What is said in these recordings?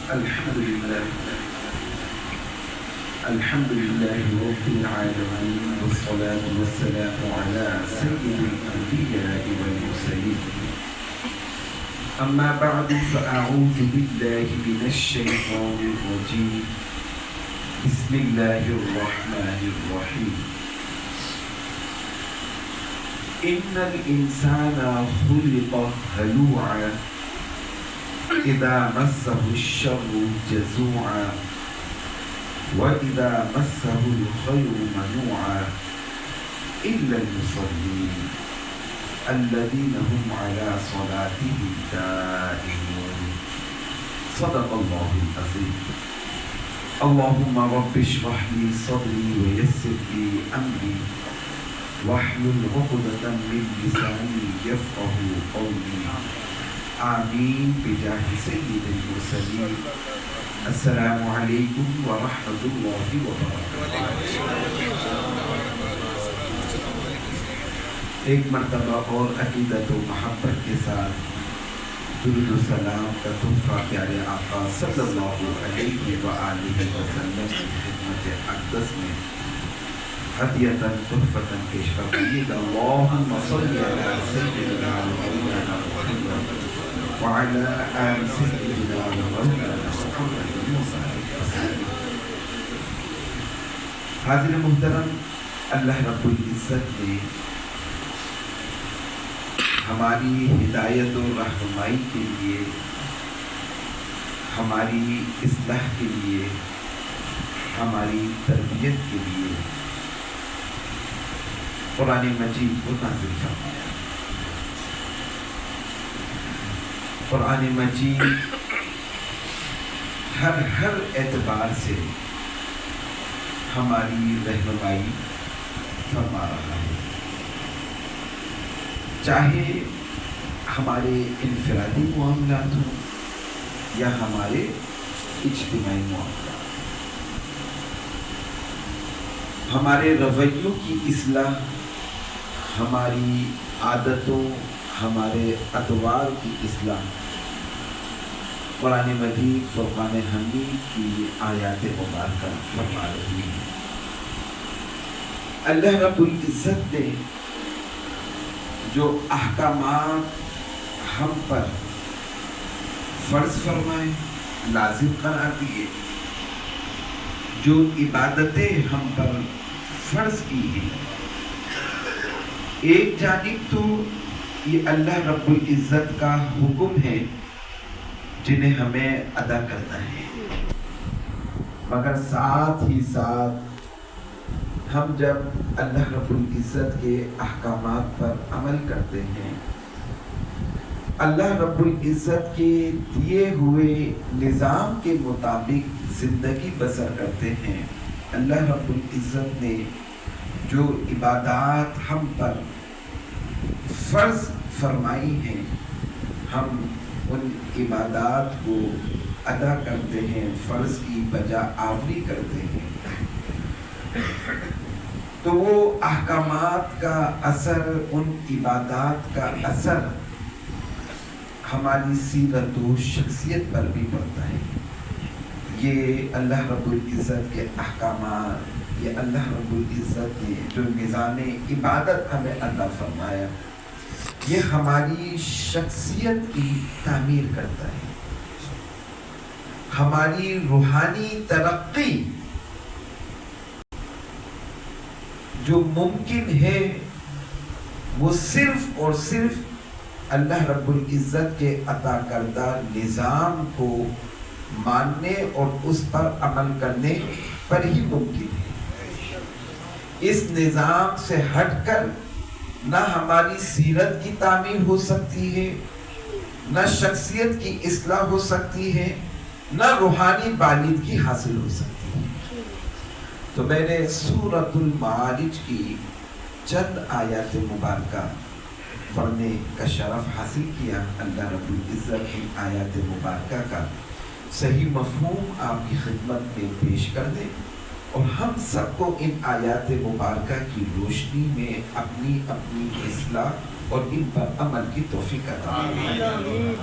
الحمد لله رب العالمين، والصلاة والسلام على سيد الأنبياء والمرسلين. أما بعد فأعوذ بالله من الشيطان الرجيم. بسم الله الرحمن الرحيم. إن الإنسان خلق هلوعا إذا مسه الشر جزوعا وإذا مسه الخير منوعا إلا المصلين الذين هم على صلاتهم دائمون. صدق الله العظيم. اللهم رب اشرح لي صدري ويسر لي أمري واحلل عقدة من لساني يفقه قولي. آمین بجاہ سید المرسلین. السلام علیکم ورحمۃ اللہ وبرکاتہ. ایک مرتبہ اور عقیدت و محبت کے ساتھ درود و سلام کا تحفہ پیارے آقا صلی اللہ علیہ وآلہ وسلم کی خدمت اقدس میں ہدیۃً تحفۃً پیش فرمائیے گا. اللہم صلی علی سیدنا مولانا محمد وعلى آل سيدنا مولانا محمد وسلم. حاضر محترم، اللہ رب العزت نے ہماری ہدایت و رہنمائی کے لیے، ہماری اصلاح کے لیے، ہماری تربیت کے لیے قرآن مجید کو نازل فرمایا. قرآن مجید ہر اعتبار سے ہماری رہنمائی فرما رہا ہے، چاہے ہمارے انفرادی معاملات ہوں یا ہمارے اجتماعی معاملات. ہمارے رویوں کی اصلاح، ہماری عادتوں، ہمارے اطوار کی اصلاح قرآن مجید فرقان حمید کی آیات مبارکہ فرما رہی ہے. اللہ رب العزت نے جو احکامات ہم پر فرض فرمائے، لازم قرار دیے، جو عبادتیں ہم پر فرض کی ہیں، ایک جانب تو یہ اللہ رب العزت کا حکم ہے جنہیں ہمیں ادا کرنا ہے، مگر ساتھ ہی ساتھ ہم جب اللہ رب العزت کے احکامات پر عمل کرتے ہیں، اللہ رب العزت کے دیے ہوئے نظام کے مطابق زندگی بسر کرتے ہیں، اللہ رب العزت نے جو عبادات ہم پر فرض فرمائی ہیں، ہم ان عبادات کو ادا کرتے ہیں، فرض کی بجا آوری کرتے ہیں، تو وہ احکامات کا اثر، ان عبادات کا اثر ہماری سیرت و شخصیت پر بھی پڑتا ہے. یہ اللہ رب العزت کے احکامات، یہ اللہ رب العزت نے جو نظام عبادت ہمیں عطا فرمایا، یہ ہماری شخصیت کی تعمیر کرتا ہے. ہماری روحانی ترقی جو ممکن ہے وہ صرف اور صرف اللہ رب العزت کے عطا کردہ نظام کو ماننے اور اس پر عمل کرنے پر ہی ممکن ہے. اس نظام سے ہٹ کر نہ ہماری سیرت کی تعمیر ہو سکتی ہے، نہ شخصیت کی اصلاح ہو سکتی ہے، نہ روحانی بالغی حاصل ہو سکتی ہے. تو میں نے سورۃ المعارج کی چند آیات مبارکہ پڑھنے کا شرف حاصل کیا. اللہ رب العزت ان آیات مبارکہ کا صحیح مفہوم آپ کی خدمت میں پیش کر دیں اور ہم سب کو ان آیات مبارکہ کی روشنی میں اپنی اصلاح اور ان پر عمل کی توفیق عطا فرمائے۔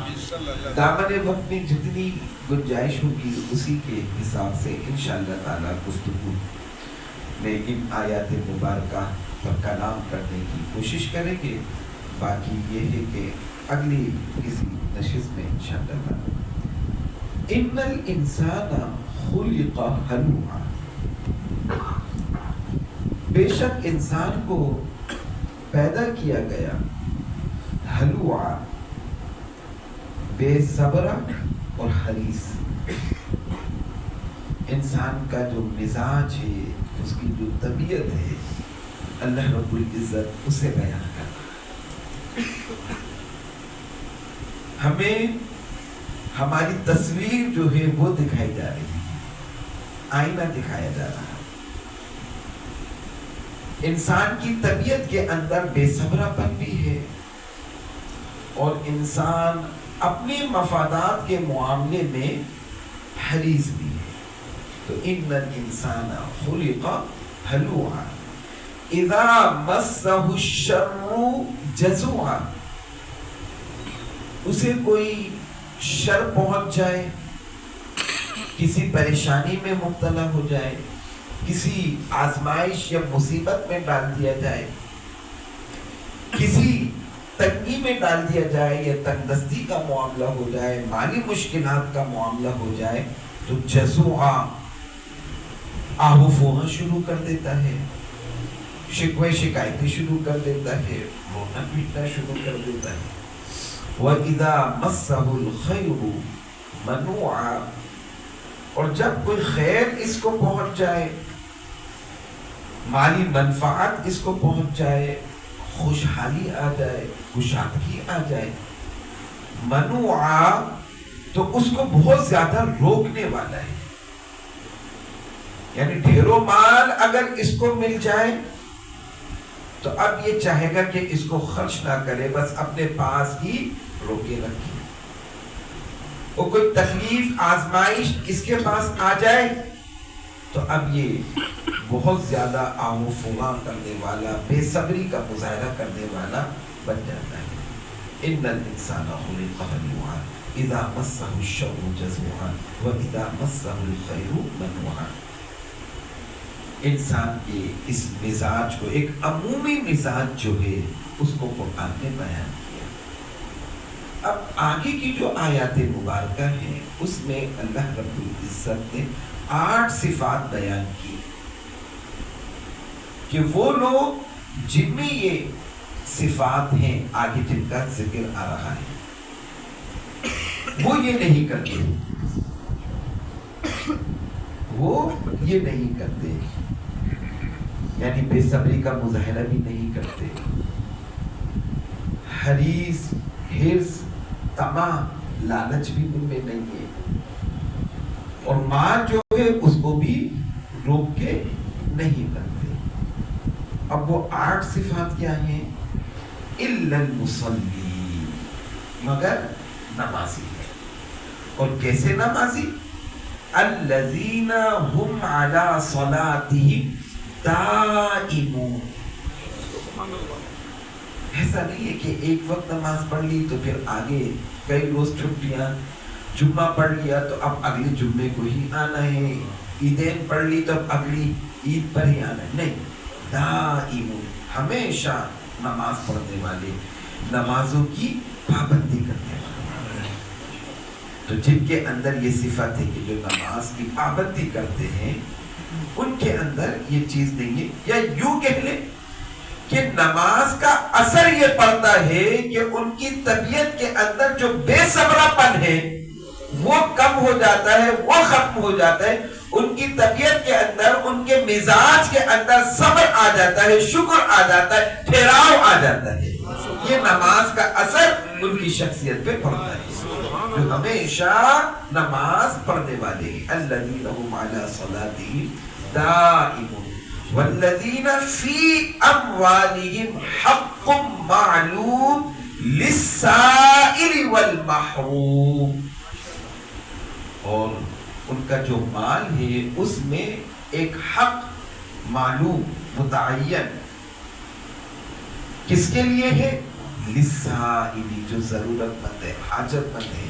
دامن وقت میں جتنی گنجائش ہوگی اسی کے حساب سے انشاءاللہ تعالی گفتگو میں ان آیات مبارکہ پر کلام کرنے کی کوشش کریں گے۔ باقی یہ ہے کہ اگلی کسی نشست میں انشاءاللہ ان الانسان خلق ہلوعا، بے شک انسان کو پیدا کیا گیا ہلوعا، بے صبر اور حریص۔ انسان کا جو مزاج ہے، اس کی جو طبیعت ہے، اللہ رب العزت اسے بیان کرتا ہے۔ ہمیں ہماری تصویر جو ہے وہ دکھائی جا رہی ہے، آئینہ دکھایا جا رہا ہے۔ انسان کی طبیعت کے اندر بے صبرا پن بھی ہے، اور انسان اپنے مفادات کے معاملے میں حریص بھی ہے۔ تو ان الانسان خلق ہلوعا اذا مسہ الشر جزوعا، اسے کوئی شر پہنچ جائے، کسی پریشانی میں مبتلا ہو جائے، کسی آزمائش یا مصیبت میں ڈال دیا جائے، کسی تنگی میں ڈال دیا جائے، یا تنگ دستی کا معاملہ ہو جائے، مالی مشکلات کا معاملہ ہو جائے، تو جزوعا آہ و فوہاں شروع کر دیتا ہے، شکوے شکایتیں شروع کر دیتا ہے، رونا پیٹنا شروع کر دیتا ہے۔ وَإِذَا مَسَّهُ الْخَيْرُ مَنُوعًا، اور جب کوئی خیر اس کو پہنچ جائے، مالی منفعت اس کو پہنچ جائے، خوشحالی آ جائے، کشادگی آ جائے، منوعا تو اس کو بہت زیادہ روکنے والا ہے۔ یعنی ڈھیروں مال اگر اس کو مل جائے تو اب یہ چاہے گا کہ اس کو خرچ نہ کرے، بس اپنے پاس ہی روکے رکھے۔ اور کوئی تکلیف آزمائش اس کے پاس آ جائے تو اب یہ بہت زیادہ آہ و فغاں کرنے والا، بے صبری کا مظاہرہ کرنے والا بن جاتا ہے۔ ان الانسان خلق ہلوعا اذا مسہ الشر جزوعا واذا مسہ الخیر منوعا۔ انسان کے اس مزاج کو، ایک عمومی مزاج جو ہے، اس کو قرآن نے بیان کیا۔ اب آگے کی جو آیات مبارکہ ہیں اس میں اللہ رب العزت نے 8 صفات بیان کی کہ وہ لوگ جن میں یہ صفات ہیں، آگے جن کا ذکر آ رہا ہے، وہ یہ نہیں کرتے، وہ یہ نہیں کرتے، یعنی بے صبری کا مظاہرہ بھی نہیں کرتے، حریص، حرص، طمع، لالچ بھی ان میں نہیں ہے، اور مال جو ہے اس کو بھی روک کے نہیں کرتے۔ اب وہ 8 صفات کیا ہیں؟ الا المصلی، مگر نمازی ہے۔ اور کیسے نمازی؟ الذین هم علی صلاتهم دائمون۔ ایسا نہیں ہے کہ ایک وقت نماز پڑھ لی تو پھر آگے کئی روز چھٹیاں، جمعہ پڑھ لیا تو اب اگلے جمعے کو ہی آنا ہے، عیدین پڑھ لی تو اب اگلی عید پر ہی آنا ہے، نہیں، دائمون، ہمیشہ نماز پڑھنے والے، نمازوں کی پابندی کرنے والے۔ تو جن کے اندر یہ صفت ہے کہ جو نماز کی پابندی کرتے ہیں، ان کے اندر یہ چیز نہیں ہے، یا یوں کہہ لیں کہ نماز کا اثر یہ پڑتا ہے کہ ان کی طبیعت کے اندر جو بے صبرا پن ہے وہ کم ہو جاتا ہے، وہ ختم ہو جاتا ہے، ان کی طبیعت کے اندر، ان کے مزاج کے اندر صبر آ جاتا ہے، شکر آ جاتا ہے، ٹھہراؤ آ جاتا ہے۔ یہ نماز کا اثر ان کی شخصیت پہ پڑتا ہے، جو ہمیشہ نماز پڑھنے والے ہیں۔ الذین هم علی صلاتهم دائمون والذین فی اموالہم حق معلوم للسائل والمحروم، اور ان کا جو مال ہے اس میں ایک حق معلوم، متعین، کس کے لیے ہے؟ للسائل جو ضرورت مند ہے، حاجت مند ہے،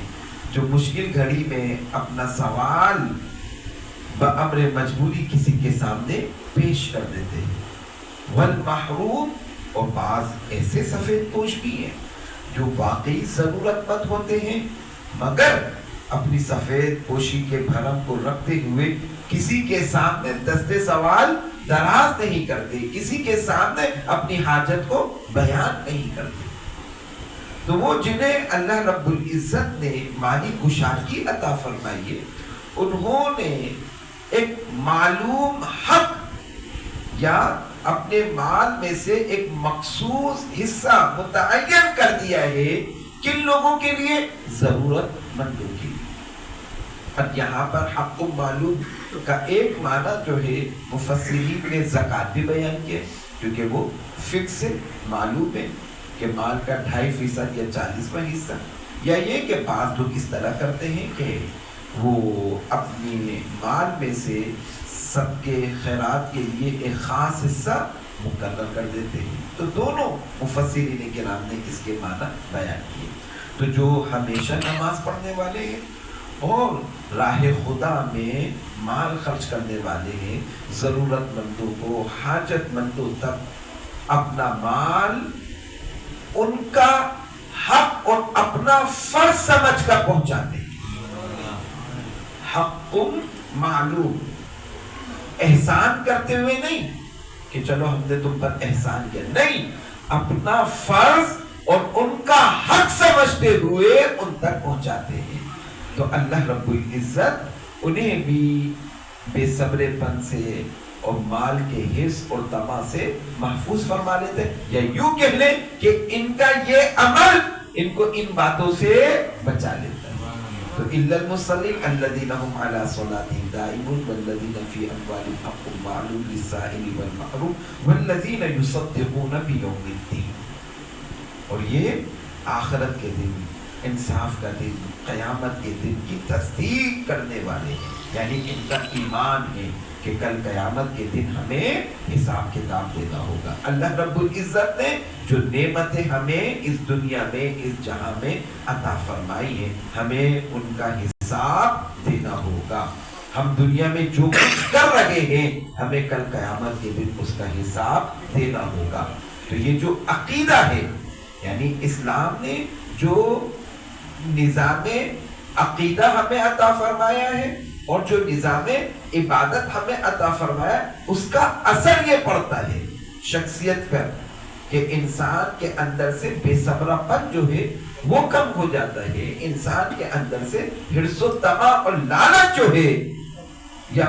جو مشکل گھڑی میں اپنا سوال بأمر مجبوری کسی کے سامنے پیش کر دیتے ہیں، والمحروم اور بعض ایسے سفید پوش بھی ہیں جو واقعی ضرورت مند ہوتے ہیں مگر اپنی سفید پوشی کے بھرم کو رکھتے ہوئے کسی کے سامنے دست سوال دراز نہیں کرتے، کسی کے سامنے اپنی حاجت کو بیان نہیں کرتے۔ تو وہ جنہیں اللہ رب العزت نے مالی کشادگی عطا فرمائی ہے، انہوں نے ایک معلوم حق یا اپنے مال میں سے ایک مخصوص حصہ متعین کر دیا ہے کن لوگوں کے لیے؟ ضرورت مندوں کے لیے۔ اب یہاں پر حق معلوم کا ایک معنی جو ہے مفسرین نے زکوٰۃ بھی بیان کیا، کیونکہ وہ فکس معلوم ہے کہ مال کا 2.5% یا 40واں حصہ، یا یہ کہ بعض لوگ اس طرح کرتے ہیں کہ وہ اپنی مال میں سے سب کے خیرات کے لیے ایک خاص حصہ مقرر کر دیتے ہیں۔ تو دونوں مفسرین کرام نے اس کے معنی بیان کیے۔ تو جو ہمیشہ نماز پڑھنے والے ہیں اور راہ خدا میں مال خرچ کرنے والے ہیں، ضرورت مندوں کو، حاجت مندوں تک اپنا مال ان کا حق اور اپنا فرض سمجھ کر پہنچاتے ہیں۔ حق معلوم، احسان کرتے ہوئے نہیں کہ چلو ہم نے تم پر احسان کیا، نہیں، اپنا فرض اور ان کا حق سمجھتے ہوئے ان تک پہنچاتے ہیں۔ تو اللہ رب العزت انہیں بھی بے صبر پن سے اور مال کے حرص اور طمع سے محفوظ فرما لیتے ہیں، یا یوں کہہ لیں کہ ان کا یہ عمل ان کو ان باتوں سے بچا لیتا ہے۔ تو الا المصلين الذين هم على صلاتهم دائمون والذين في اموالهم حق معلوم للسائل والمحروم والذين يصدقون بيوم الدين۔ اور یہ آخرت کے دن، انصاف کا دن، قیامت کے دن کی تصدیق کرنے والے ہیں، یعنی ان کا ایمان ہے کہ کل قیامت کے دن ہمیں حساب کتاب دینا ہوگا۔ اللہ رب العزت نے جو نعمتیں ہمیں اس دنیا میں، اس جہاں میں عطا فرمائی ہیں، ہمیں ان کا حساب دینا ہوگا۔ ہم دنیا میں جو کچھ کر رہے ہیں ہمیں کل قیامت کے دن اس کا حساب دینا ہوگا۔ تو یہ جو عقیدہ ہے، یعنی اسلام نے جو نظام عقیدہ ہمیں عطا فرمایا ہے اور جو نظام عبادت ہمیں عطا فرمایا، اس کا اثر یہ پڑتا ہے شخصیت پر کہ انسان کے اندر سے بے صبرا پن جو ہے وہ کم ہو جاتا ہے، انسان کے اندر سے حرص و طمع اور لالچ جو ہے، یا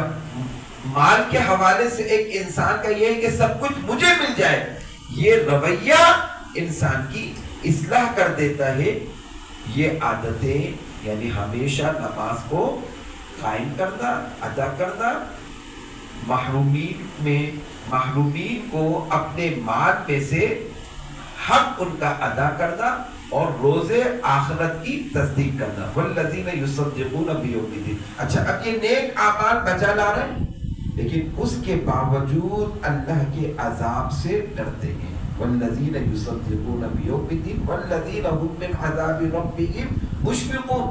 مال کے حوالے سے ایک انسان کا یہ ہے کہ سب کچھ مجھے مل جائے، یہ رویہ انسان کی اصلاح کر دیتا ہے۔ یہ عادتیں یعنی ہمیشہ نماز کو قائم کرنا، ادا کرنا، محرومین کو اپنے مال میں سے حق ان کا ادا کرنا اور روز آخرت کی تصدیق کرنا۔ والذین یصدقون بیوم الدین۔ اچھا، اب یہ نیک اعمال بجا لا رہے ہیں لیکن اس کے باوجود اللہ کے عذاب سے ڈرتے ہیں۔ والذین یصدقون بیوم الدین والذین هم من عذاب ربهم مشفقون۔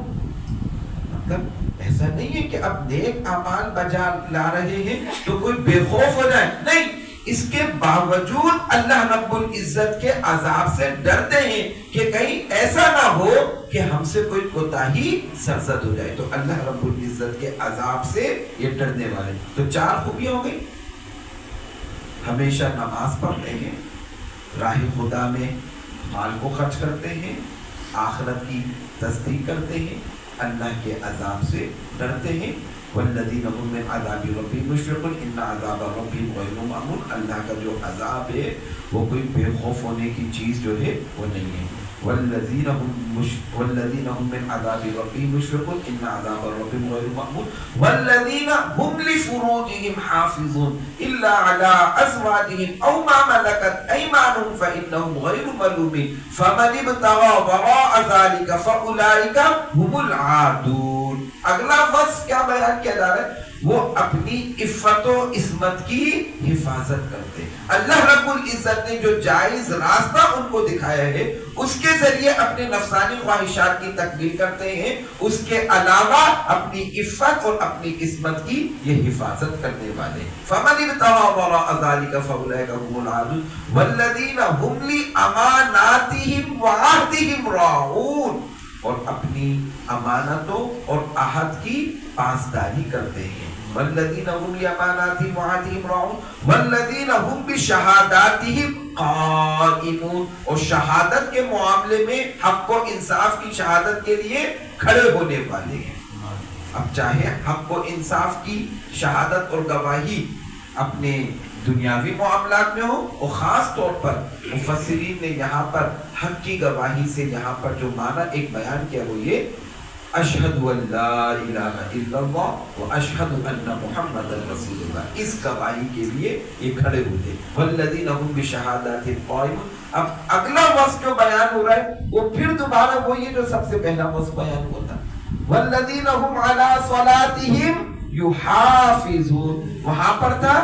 مطلب ایسا نہیں ہے کہ اب نیک اعمال بجا لا رہے ہیں تو کوئی بے خوف ہو جائے، نہیں، اس کے باوجود اللہ رب العزت کے عذاب سے ڈرتے ہیں کہ کہیں ایسا نہ ہو کہ ہم سے کوئی کوتاہی سرزد ہو جائے۔ تو اللہ رب العزت کے عذاب سے یہ ڈرنے والے۔ تو 4 خوبیاں ہو گئی، ہمیشہ نماز پڑھتے ہیں، راہ خدا میں مال کو خرچ کرتے ہیں، آخرت کی تصدیق کرتے ہیں، اللہ کے عذاب سے ڈرتے ہیں۔ والذین هم من عذاب ربهم مشفقون ان عذاب ربهم غیر مأمون۔ اللہ کا جو عذاب ہے وہ کوئی بے خوف ہونے کی چیز جو ہے وہ نہیں ہے۔ والذین هم من عذاب ربهم مشفقون ان عذاب ربهم غیر مأمون والذین هم لفروجهم حافظون الا على ازواجهم او ما ملكت ايمانهم فانهم غیر ملومین فمن ابتغى وراء ذلك فاولئک هم العادون۔ اگلا وصف کیا بیان کیا جا رہا ہے؟ وہ اپنی عفت و عصمت کی حفاظت کرتے ہیں۔ اللہ رب العزت نے جو جائز راستہ ان کو دکھایا ہے اس کے ذریعے اپنے نفسانی خواہشات کی تکمیل کرتے ہیں، اس کے علاوہ اپنی عفت اور اپنی عصمت کی یہ حفاظت کرنے والے۔ فَمَنِ ابْتَغَىٰ وَرَاءَ ذَٰلِكَ فَأُولَٰئِكَ هُمُ الْعَادُونَ وَالَّذِينَ هُمْ لِأَمَانَاتِهِمْ وَعَهْدِهِمْ رَاعُونَ، اور اپنی امانتوں اور عہد کی پاسداری کرتے ہیں۔ والذین هم لأماناتهم وعهدهم راعون والذین هم بشہاداتهم قائمون، اور شہادت کے معاملے میں حق و انصاف کی شہادت کے لیے کھڑے ہونے والے ہیں۔ اب چاہے حق و انصاف کی شہادت اور گواہی اپنے دنیاوی معاملات میں ہو، اور خاص طور پر مفسرین نے یہاں پر حق کی گواہی سے یہاں پر جو معنی ایک بیان کیا وہ یہ اشہد ان لا الہ الا اللہ و اشہد ان محمد رسول اللہ، اس گواہی کے لیے یہ کھڑے ہوتے۔ والذین هم بشہاداتهم قائمون۔ اب اگلا وصف جو بیان ہو رہا ہے وہ پھر دوبارہ وہی ہے جو سب سے پہلا وصف بیان ہوتا۔ والذین هم علی صلاتهم یحافظون، وہاں پر تھا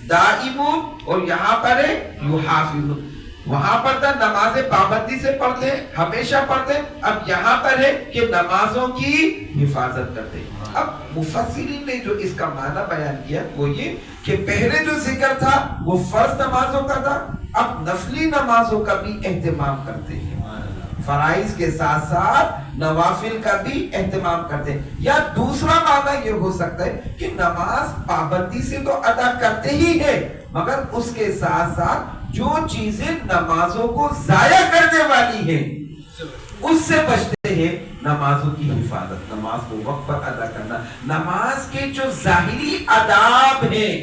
دائمون اور یہاں پر ہے یحافظون۔ وہاں پر تھا نمازیں پابندی سے پڑھتے ہیں، ہمیشہ پڑھتے ہیں، اب یہاں پر ہے کہ نمازوں کی حفاظت کرتے ہیں۔ اب مفسرین نے جو اس کا معنی بیان کیا وہ یہ کہ پہلے جو ذکر تھا وہ فرض نمازوں کا تھا، اب نفلی نمازوں کا بھی اہتمام کرتے ہیں، فرائض کے ساتھ ساتھ نوافل کا بھی اہتمام کرتے ہیں۔ یا دوسرا معنی یہ ہو سکتا ہے کہ نماز پابندی سے تو ادا کرتے ہی ہے، مگر اس کے ساتھ ساتھ جو چیزیں نمازوں کو ضائع کرنے والی ہیں اس سے بچتے ہیں۔ نمازوں کی حفاظت، نماز کو وقت پر ادا کرنا، نماز کے جو ظاہری آداب ہیں،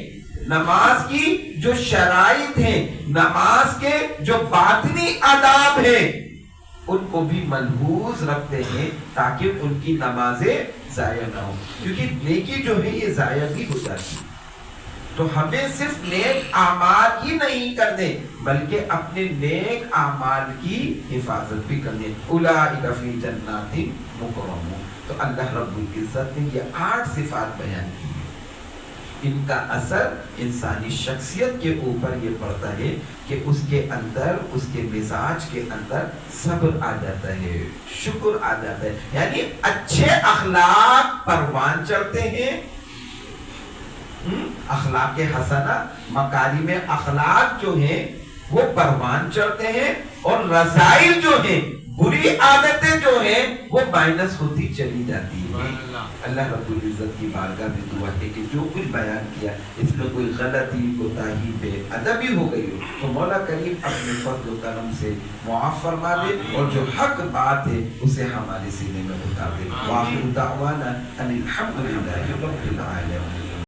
نماز کی جو شرائط ہیں، نماز کے جو باطنی آداب ہیں ان کو بھی ملحوظ رکھتے ہیں تاکہ ان کی نمازیں ضائع نہ ہوں، کیونکہ نیکی جو ہے یہ ضائع بھی ہو جاتی ہے۔ تو ہمیں صرف نیک اعمال ہی نہیں کرنے بلکہ اپنے نیک اعمال کی حفاظت بھی کرنے۔ اولئک فی جنات مکرمون۔ تو اللہ رب العزت نے یہ 8 صفات بیان کی ہیں، ان کا اثر انسانی شخصیت کے اوپر یہ پڑتا ہے کہ اس کے اندر، اس کے مزاج کے اندر صبر آ جاتا ہے، شکر آ جاتا ہے، یعنی اچھے اخلاق پروان چڑھتے ہیں، اخلاق حسنہ، مکارم اخلاق جو ہیں وہ پروان چڑھتے ہیں، اور رذائل جو ہیں، بری عادتیں جو ہیں وہ مائنس ہوتی چلی جاتی ہیں۔ اللہ رب العزت کی بارگاہ میں دعا ہے کہ جو کچھ بیان کیا اس میں کوئی غلطی، کوتاہی، بے ادبی ہو گئی ہو تو مولا کریم اپنے فضل و کرم سے معاف فرما دے، اور جو حق بات ہے اسے ہمارے سینے میں اتار دے۔ وآخر دعوانا ان الحمد للہ رب العالمین۔